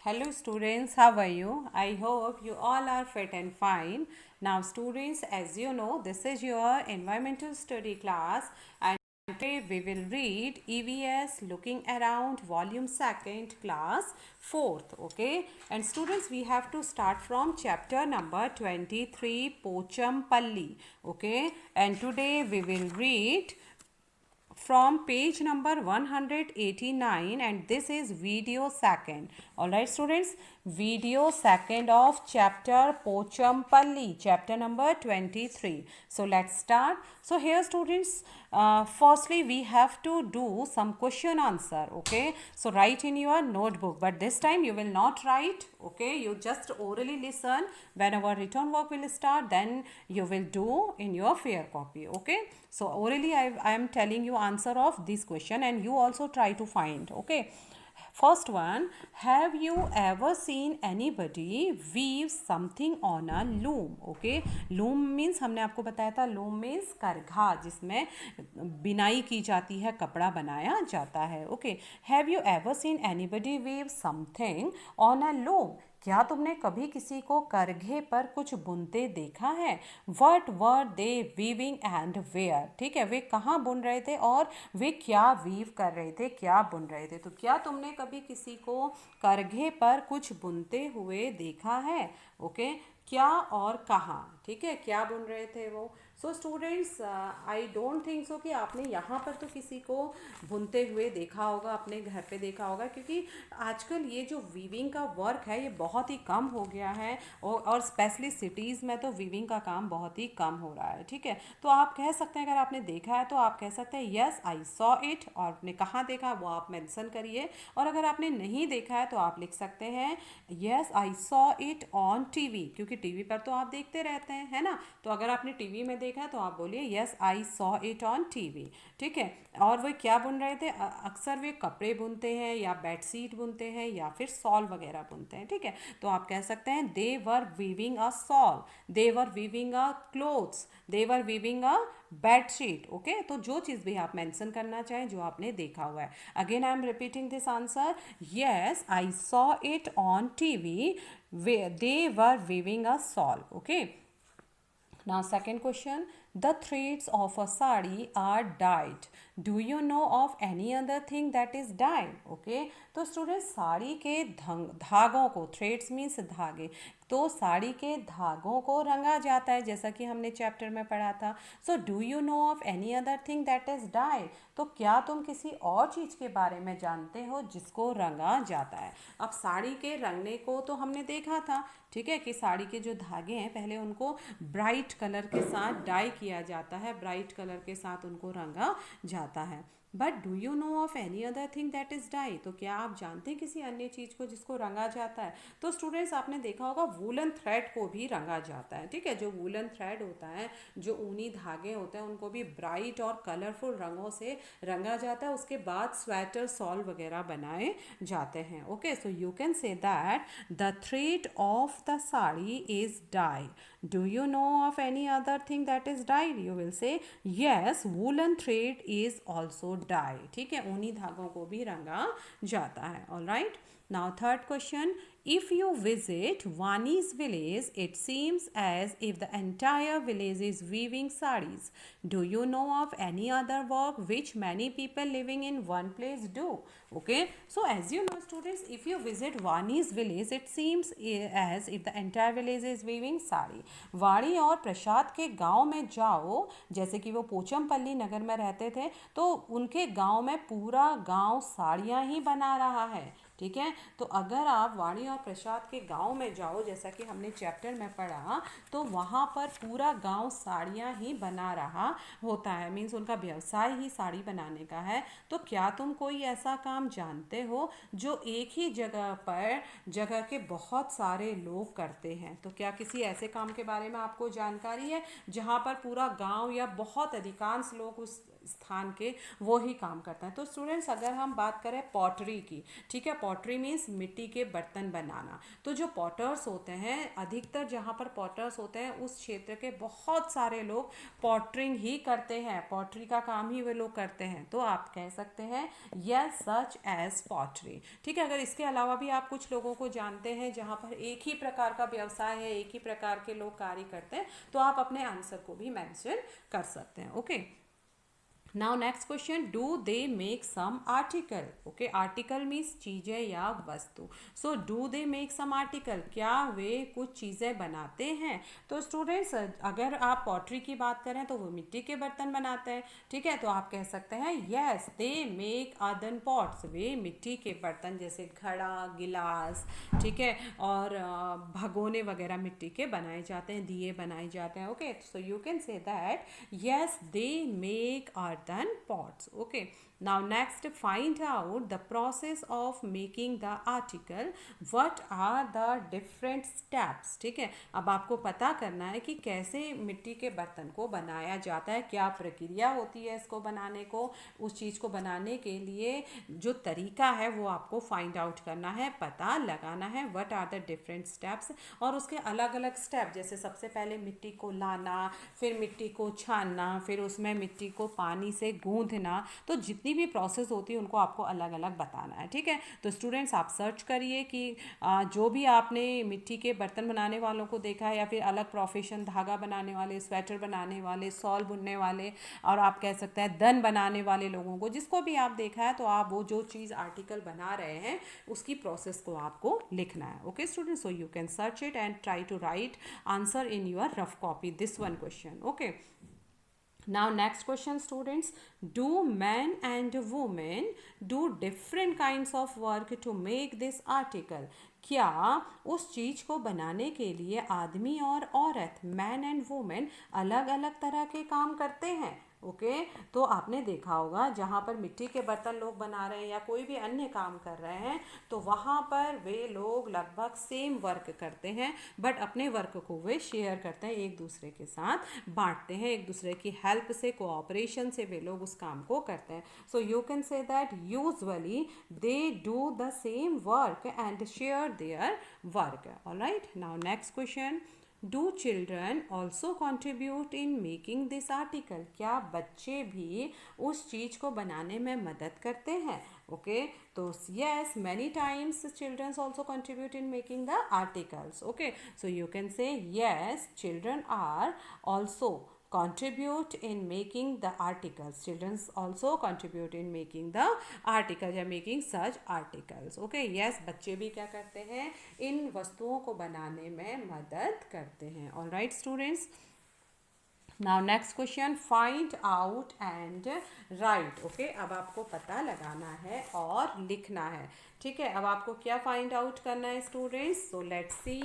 Hello students, how are you? I hope you all are fit and fine. Now students, as you know, this is your environmental study class and today we will read EVS Looking Around volume 2nd class 4th, okay? And students, we have to start from chapter number 23 Pochampalli, okay? And today we will read from page number 189 and this is video second. All right students, video second of chapter Pochampalli, chapter number 23. So let's start. So here students, firstly we have to do some question answer, okay? So write in your notebook, but this time you will not write, okay? You just orally listen. When our written work will start, then you will do in your fair copy, okay? So orally I am telling you answer of this question and you also try to find, okay? First one, have you ever seen anybody weave something on a loom? Okay, loom means हमने आपको बताया था, loom means करघा जिसमें बिनाई की जाती है, कपड़ा बनाया जाता है. Okay, have you ever seen anybody weave something on a loom? क्या तुमने कभी किसी को करघे पर कुछ बुनते देखा है? What were they weaving and where? ठीक है, वे कहाँ बुन रहे थे और वे क्या वीव कर रहे थे, क्या बुन रहे थे? तो क्या तुमने कभी किसी को करघे पर कुछ बुनते हुए देखा है? ओके, क्या और कहाँ? ठीक है, क्या बुन रहे थे वो? So students, I don't think so कि आपने यहाँ पर तो किसी को बुनते हुए देखा होगा, अपने घर पे देखा होगा, क्योंकि आजकल ये जो वीविंग का वर्क है ये बहुत ही कम हो गया है और स्पेशली सिटीज़ में तो वीविंग का काम बहुत ही कम हो रहा है. ठीक है, तो आप कह सकते हैं, अगर आपने देखा है तो आप कह सकते हैं यस आई सॉ इट, और आपने कहाँ देखा वो आप मेंशन करिए. और अगर आपने नहीं देखा है तो आप लिख सकते हैं yes I saw it on TV, क्योंकि टीवी पर तो आप देखते रहते हैं, है ना? तो अगर आपने टीवी में देखा है तो आप बोलिए yes I saw it on TV. ठीक है, और वे क्या बुन रहे थे? अक्सर वे कपड़े बुनते हैं या बेडशीट बुनते हैं या फिर सॉल वगैरह बुनते हैं. ठीक है, तो आप कह सकते हैं दे were weaving a sol, they were weaving a clothes, they were weaving a bedsheet. Okay, तो जो चीज़ भी आप मेंशन करना चाहें जो आपने देखा हुआ है. Again I am repeating this answer, yes I saw it on TV, they were weaving a shawl. Okay, now second question, the threads of a sari are dyed. Do you know of any other thing that is dyed? Okay, तो student sari के धागों को, threads means धागे, तो साड़ी के धागों को रंगा जाता है, जैसा कि हमने चैप्टर में पढ़ा था. So do you know of any other thing that is died? तो क्या तुम किसी और चीज़ के बारे में जानते हो जिसको रंगा जाता है? अब साड़ी के रंगने को तो हमने देखा था, ठीक है, कि साड़ी के जो धागे हैं पहले उनको ब्राइट कलर के साथ डाई किया जाता है, ब्राइट कलर के साथ उनको रंगा जाता है. But do you know of any other thing that is dyed? तो क्या आप जानते हैं किसी अन्य चीज़ को जिसको रंगा जाता है? तो स्टूडेंट्स आपने देखा होगा वूलन थ्रेड को भी रंगा जाता है. ठीक है, जो वूलन थ्रेड होता है, जो ऊनी धागे होते हैं, उनको भी ब्राइट और कलरफुल रंगों से रंगा जाता है. उसके बाद स्वेटर, सॉल वगैरह बनाए जाते हैं. Okay, so you can say that the thread of the sari is dyed. Do you know of any other thing that is dyed? You will say yes, woolen thread is also dyed. ठीक है, ऊनी धागों को भी रंगा जाता है. All right. Now third question, if you visit Vani's village, it seems as if the entire village is weaving sarees. Do you know of any other work which many people living in one place do? Okay, so as you know students, if you visit Vani's village, it seems as if the entire village is weaving saree. वाणी और प्रसाद के गांव में जाओ, जैसे कि वो पोचमपल्ली नगर में रहते थे, तो उनके गांव में पूरा गांव साड़ियाँ ही बना रहा है. ठीक है, तो अगर आप वाणी और प्रसाद के गांव में जाओ, जैसा कि हमने चैप्टर में पढ़ा, तो वहाँ पर पूरा गांव साड़ियाँ ही बना रहा होता है, मीन्स उनका व्यवसाय ही साड़ी बनाने का है. तो क्या तुम कोई ऐसा काम जानते हो जो एक ही जगह पर जगह के बहुत सारे लोग करते हैं? तो क्या किसी ऐसे काम के बारे में आपको जानकारी है जहाँ पर पूरा गांव या बहुत अधिकांश लोग उस स्थान के वो ही काम करते हैं। तो स्टूडेंट्स अगर हम बात करें पॉटरी की, ठीक है, पॉटरी मीन्स मिट्टी के बर्तन बनाना। तो जो पॉटर्स होते हैं, अधिकतर जहाँ पर पॉटर्स होते हैं उस क्षेत्र के बहुत सारे लोग पॉटरिंग ही करते हैं, पॉटरी का काम ही वे लोग करते हैं। तो आप कह सकते हैं यस सच एज पॉटरी। ठीक है, अगर इसके अलावा भी आप कुछ लोगों को जानते हैं जहाँ पर एक ही प्रकार का व्यवसाय है, एक ही प्रकार के लोग कार्य करते हैं, तो आप अपने आंसर को भी मेंशन कर सकते हैं। Okay, now next question, do they make some article. Okay, article means चीज़ें या वस्तु। So do they make some article, क्या वे कुछ चीज़ें बनाते हैं। तो स्टूडेंट्स अगर आप पॉटरी की बात करें तो वो मिट्टी के बर्तन बनाते हैं। ठीक है, तो आप कह सकते हैं yes they make earthen pots, वे मिट्टी के बर्तन जैसे घड़ा, गिलास, ठीक है, और भगोने वगैरह मिट्टी के बनाए जाते हैं, दिए बनाए जाते हैं। Okay, so you can say that yes they make earthen pots. Okay, now next find out the process of making the article. What are the different steps? ठीक है, अब आपको पता करना है कि कैसे मिट्टी के बर्तन को बनाया जाता है, क्या प्रक्रिया होती है इसको बनाने को, उस चीज़ को बनाने के लिए जो तरीका है वो आपको फाइंड आउट करना है, पता लगाना है। What are the different steps, और उसके अलग अलग स्टेप, जैसे सबसे पहले मिट्टी को लाना, फिर मिट्टी को छानना, फिर उसमें मिट्टी को पानी से गूंथना। तो जितनी भी प्रोसेस होती है उनको आपको अलग अलग बताना है। ठीक है, तो स्टूडेंट्स आप सर्च करिए कि जो भी आपने मिट्टी के बर्तन बनाने वालों को देखा है, या फिर अलग प्रोफेशन, धागा बनाने वाले, स्वेटर बनाने वाले, शॉल बुनने वाले, और आप कह सकते हैं दन बनाने वाले लोगों को, जिसको भी आप देखा है, तो आप वो जो चीज़ आर्टिकल बना रहे हैं उसकी प्रोसेस को आपको लिखना है। Okay students, so you can search it and try to write answer in your rough copy this one question. Okay, now next question students, do men and women do different kinds of work to make this article? क्या उस चीज को बनाने के लिए आदमी और औरत, मैन एंड वुमेन, अलग अलग तरह के काम करते हैं। ओके, तो आपने देखा होगा जहाँ पर मिट्टी के बर्तन लोग बना रहे हैं या कोई भी अन्य काम कर रहे हैं, तो वहाँ पर वे लोग लगभग सेम वर्क करते हैं, बट अपने वर्क को वे शेयर करते हैं, एक दूसरे के साथ बांटते हैं, एक दूसरे की हेल्प से, कोऑपरेशन से वे लोग उस काम को करते हैं। सो you can say that usually they do the same work and share their work. Alright, now next question, do children also contribute in making this article? क्या बच्चे भी उस चीज़ को बनाने में मदद करते हैं? ओके, तो yes, many times children also contribute in making the articles. Okay, so you can say yes, children are also contribute in making the articles. Children also contribute in making the articles या making such articles. Okay, yes, बच्चे भी क्या करते हैं, इन वस्तुओं को बनाने में मदद करते हैं। All right, students. Now next question, find out and right. Okay, अब आपको पता लगाना है और लिखना है। ठीक है, अब आपको क्या फाइंड आउट करना है students? So let's see,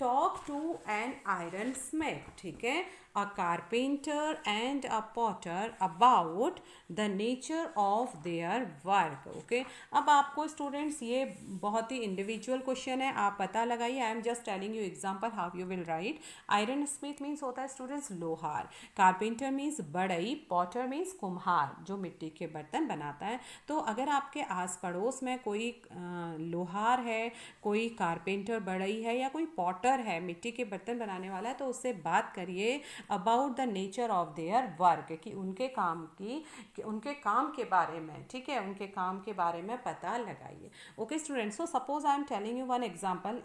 talk to an iron smith, ठीक है, a carpenter and a potter about the nature of their work. Okay, अब आपको स्टूडेंट्स ये बहुत ही इंडिविजुअल क्वेश्चन है, आप पता लगाइए। I am just telling you example how you will write. Iron Smith means होता है स्टूडेंट्स लोहार, कारपेंटर मीन्स बढ़ई, पॉटर मीन्स कुम्हार जो मिट्टी के बर्तन बनाता है। तो अगर आपके आस पड़ोस में कोई लोहार है, कोई कारपेंटर बढ़ई है, या कोई पॉटर है मिट्टी के बर्तन बनाने वाला है, तो उससे बात करिए about the nature of their work, कि उनके काम के बारे में, ठीक है, उनके काम के बारे में पता लगाइए। Okay students, so suppose I am telling you one example,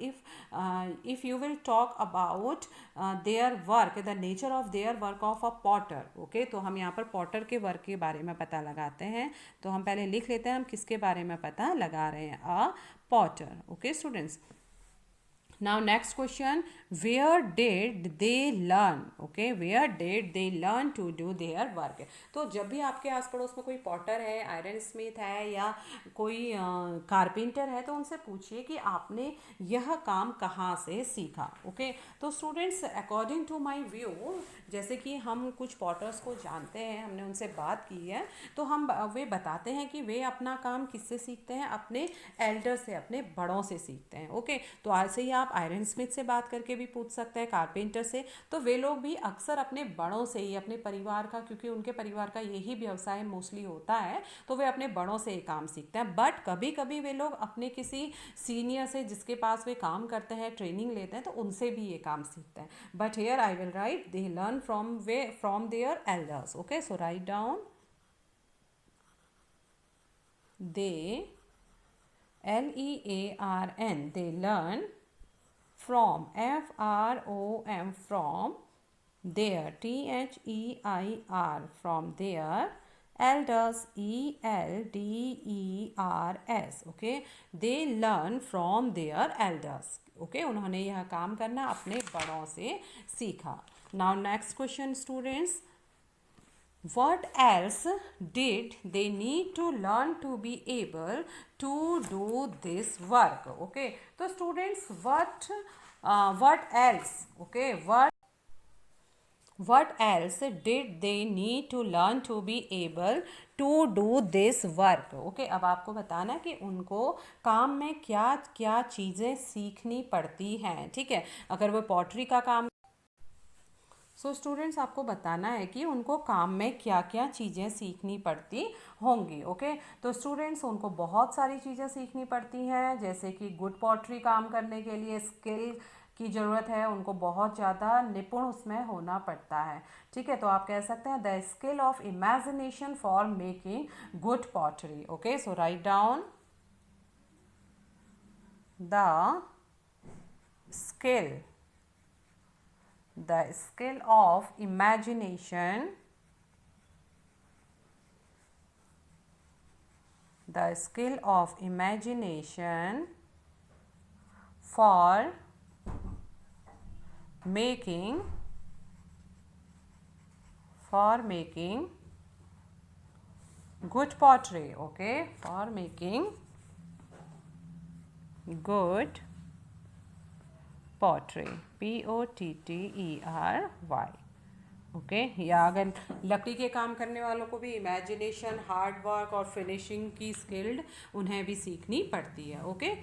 if you will talk about their work, the nature of their work of a potter. Okay, तो हम यहाँ पर पॉटर के वर्क के बारे में पता लगाते हैं। तो हम पहले लिख लेते हैं हम किसके बारे में पता लगा रहे हैं, a potter. Okay students, now next question, where did they learn? Okay, where did they learn to do their work? तो जब भी आपके आस पड़ोस में कोई पॉटर है, आयरन स्मिथ है, या कोई कारपेंटर है, तो उनसे पूछिए कि आपने यह काम कहाँ से सीखा। ओके, तो students according to my view, जैसे कि हम कुछ पॉटर्स को जानते हैं, हमने उनसे बात की है, तो वे बताते हैं कि वे अपना काम किससे सीखते हैं, अपने एल्डर से, अपने बड़ों से सीखते हैं। ओके, तो ऐसे ही आप आयरन स्मिथ से बात करके भी पूछ सकते हैं, कारपेंटर से। तो वे लोग भी अक्सर अपने बड़ों से ही, अपने परिवार का, क्योंकि उनके परिवार का यही व्यवसाय मोस्टली होता है, तो वे अपने बड़ों से ये काम सीखते हैं। बट कभी कभी वे लोग अपने किसी सीनियर से, जिसके पास वे काम करते हैं, ट्रेनिंग लेते हैं, तो उनसे भी ये काम सीखते हैं। But here I will right they learn from their elders. Okay, so write down they LEARN, they learn from, FROM, from their, THEIR, from their elders, ELDERS. Okay, they learn from their elders. Okay, उन्होंने यह काम करना अपने बड़ों से सीखा. Now next question students, what else did they need to learn to be able to do this work? Okay, so students, what else, okay, what else did they need to learn to be able to do this work? Okay, अब आपको बताना है कि उनको काम में क्या क्या चीज़ें सीखनी पड़ती हैं. ठीक है, अगर वो पॉटरी का काम, सो स्टूडेंट्स आपको बताना है कि उनको काम में क्या क्या चीज़ें सीखनी पड़ती होंगी. ओके, तो स्टूडेंट्स उनको बहुत सारी चीज़ें सीखनी पड़ती हैं, जैसे कि गुड पॉटरी काम करने के लिए स्किल की ज़रूरत है, उनको बहुत ज़्यादा निपुण उसमें होना पड़ता है. ठीक है, तो आप कह सकते हैं the skill of imagination for making good pottery. Okay, so write down the skill the skill of imagination, the skill of imagination for making good pottery. Okay, for making good pottery, POTTERY. Okay, या अगर लकड़ी के काम करने वालों को भी imagination, hard work और फिनिशिंग की स्किल्ड उन्हें भी सीखनी पड़ती है. Okay,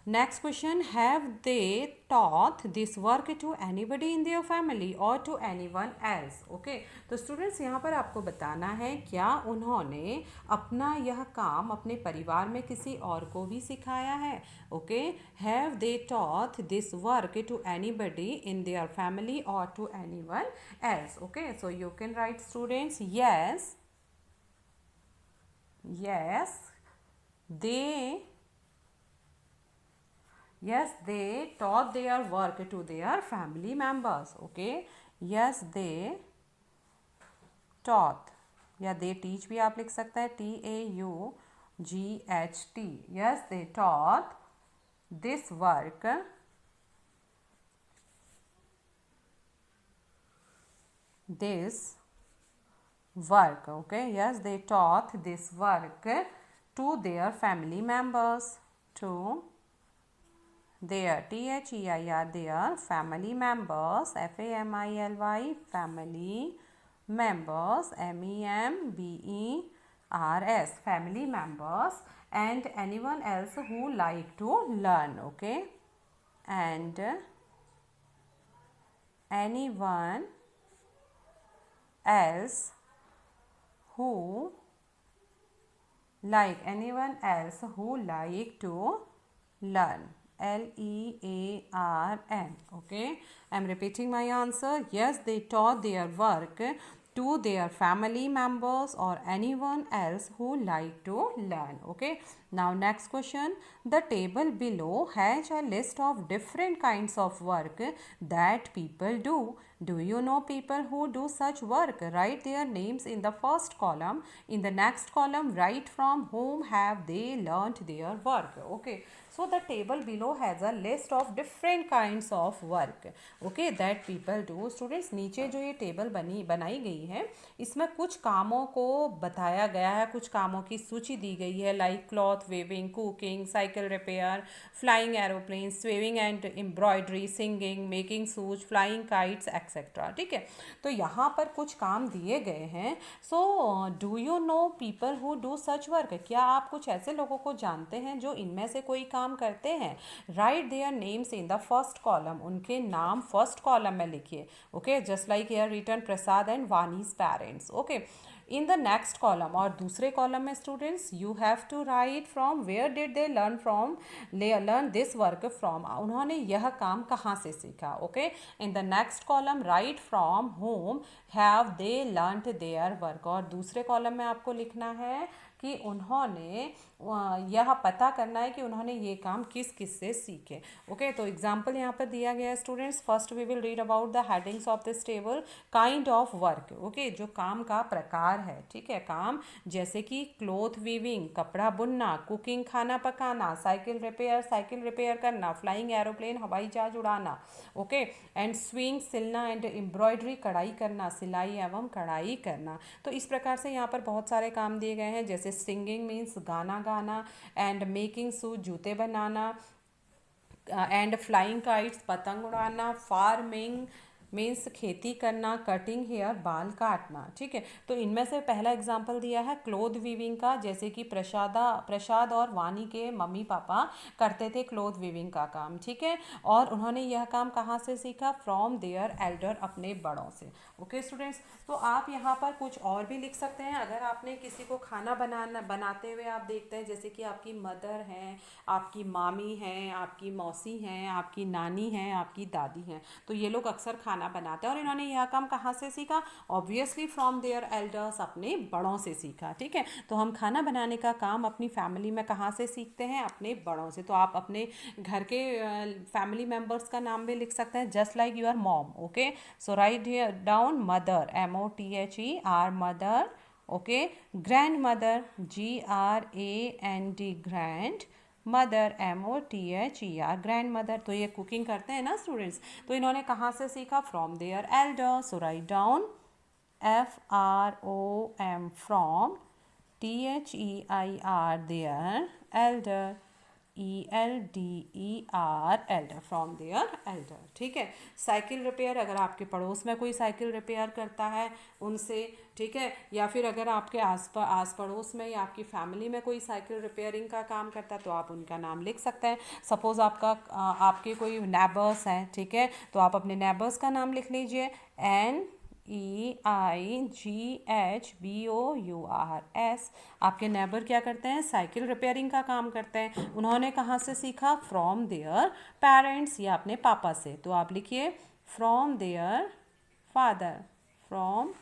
next question, have they taught this work to anybody in their family और टू एनीवन एल्स? ओके, तो स्टूडेंट्स यहाँ पर आपको बताना है क्या उन्होंने अपना यह काम अपने परिवार में किसी और को भी सिखाया है. Okay, have they taught this work to anybody in their family और to anyone else? Okay, so you can write students, yes, they taught their work to their family members. Okay, yes, they taught, या they teach भी आप लिख सकते हैं, TAUGHT. yes, they taught this work okay, yes, they taught this work to their family members, to their, THEIR, their family members, FAMILY, family members, MEMBERS, family members, and anyone else who like to learn. Okay, and anyone else who like to learn, LEARN. Okay, I'm repeating my answer. Yes, they taught their work to their family members or anyone else who like to learn. Okay, now next question, the table below has a list of different kinds of work that people do. Do you know people who do such work? Write their names in the first column. In the next column, write from whom have they learnt their work. Okay, so the table below has a list of different kinds of work, okay, that people do. Students, नीचे जो ये table बनाई गई है, इसमें कुछ कामों को बताया गया है, कुछ कामों की सूची दी गई है, like cloth cloth weaving, cooking, cycle repair, flying aeroplanes, sewing and embroidery, singing, making shoes, flying kites, etc. ठीक है, तो यहाँ पर कुछ काम दिए गए हैं. So do you know people who do such work? क्या आप कुछ ऐसे लोगों को जानते हैं जो इनमें से कोई काम करते हैं? Write their names in the first column. उनके नाम फर्स्ट कॉलम में लिखिए. Okay, just like here written Prasad and Vani's parents. Okay, in the next column और दूसरे कॉलम में students you have to write from where did they learn this work from. उन्होंने यह काम कहाँ से सीखा. Okay, in the next column write from home have they learned their work. और दूसरे कॉलम में आपको लिखना है कि उन्होंने यह पता करना है कि उन्होंने ये काम किस किस से सीखे. ओके, तो एग्जाम्पल यहाँ पर दिया गया है students. First we will read about the headings of this table. Kind of work. Okay, जो काम का प्रकार है. ठीक है, काम जैसे कि क्लोथ वीविंग, कपड़ा बुनना, कुकिंग खाना पकाना, साइकिल रिपेयर करना, फ्लाइंग एरोप्लेन हवाई जहाज उड़ाना. ओके, एंड स्विंग सिलना, एंड एम्ब्रॉयडरी कढ़ाई करना, सिलाई एवं कढ़ाई करना. तो इस प्रकार से यहाँ पर बहुत सारे काम दिए गए हैं, जैसे सिंगिंग मीन्स गाना गाना, एंड मेकिंग शूज जूते बनाना, एंड फ्लाइंग काइट्स पतंग उड़ाना, फार्मिंग मीन्स खेती करना, कटिंग हेयर बाल काटना. ठीक है, तो इनमें से पहला एग्जाम्पल दिया है क्लोथ वीविंग का, जैसे कि प्रसाद और वानी के मम्मी पापा करते थे क्लोथ वीविंग का काम. ठीक है, और उन्होंने यह काम कहाँ से सीखा? फ्रॉम देयर एल्डर, अपने बड़ों से. ओके स्टूडेंट्स, तो आप यहाँ पर कुछ और भी लिख सकते हैं. अगर आपने किसी को खाना बनाते हुए आप देखते हैं, जैसे कि आपकी मदर हैं, आपकी मामी हैं, आपकी मौसी हैं, आपकी नानी हैं, आपकी दादी हैं, तो ये लोग अक्सर खाना बनाते हैं. और इन्होंने यह काम कहाँ से सीखा? ऑब्वियसली फ्रॉम देयर एल्डर्स, अपने बड़ों से सीखा. ठीक है, तो हम खाना बनाने का काम अपनी फैमिली में कहाँ से सीखते हैं? अपने बड़ों से. तो आप अपने घर के फैमिली मेम्बर्स का नाम भी लिख सकते हैं, just like your mom. Okay, so right here down mother, MOTHER mother. Okay, grand mother, GRAND grand mother, MOTHER grand mother. तो ये कुकिंग करते हैं ना स्टूडेंट्स, तो इन्होंने कहाँ से सीखा? From their elder. So write down FROM from, THEIR their elder, ELDER from their elder. ठीक है, साइकिल रिपेयर, अगर आपके पड़ोस में कोई साइकिल रिपेयर करता है उनसे. ठीक है, या फिर अगर आपके आस पड़ोस में या आपकी फैमिली में कोई साइकिल रिपेयरिंग का काम करता है तो आप उनका नाम लिख सकते हैं. सपोज़ आपके कोई नेबर्स हैं. ठीक है, तो आप अपने नेबर्स का नाम लिख लीजिए, NEIGHBOURS. आपके नेबर क्या करते हैं? साइकिल रिपेयरिंग का काम करते हैं. उन्होंने कहाँ से सीखा? फ्रॉम देयर पेरेंट्स, या अपने पापा से. तो आप लिखिए from their father, from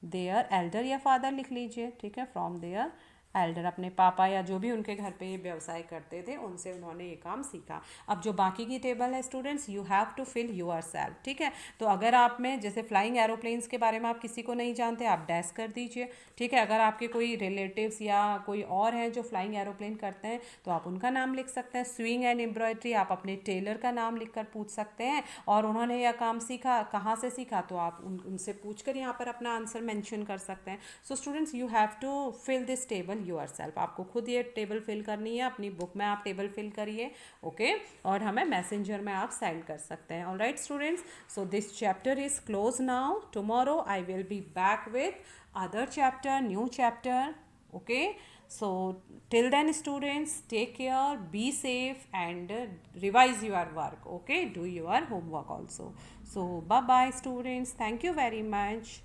their elder या फादर लिख लीजिए. ठीक है, फ्रॉम देयर एल्डर, अपने पापा या जो भी उनके घर पे व्यवसाय करते थे उनसे उन्होंने ये काम सीखा. अब जो बाकी की टेबल है students, you have to fill yourself. ठीक है, तो अगर आप में जैसे फ्लाइंग एरोप्लेन्स के बारे में आप किसी को नहीं जानते, आप डैश कर दीजिए. ठीक है, अगर आपके कोई रिलेटिव्स या कोई और हैं जो फ्लाइंग एरोप्लेन करते हैं तो आप उनका नाम लिख सकते हैं. स्विंग एंड एम्ब्रॉयडरी, आप अपने टेलर का नाम लिख कर पूछ सकते हैं, और उन्होंने यह काम सीखा कहाँ से सीखा, तो आप उनसे पूछ कर यहाँ पर अपना आंसर मेंशन कर सकते हैं. So students, you have to fill this table yourself. आपको खुद ये टेबल फिल करनी है, अपनी बुक में आप टेबल फिल करिए. ओके, और हमें मैसेंजर में आप सेंड कर सकते हैं. Alright students, so this chapter is close now. Tomorrow I will be back with other chapter, new chapter. Okay, so till then students, take care, be safe, and revise your work. Okay, do your homework also. So bye bye students, thank you very much.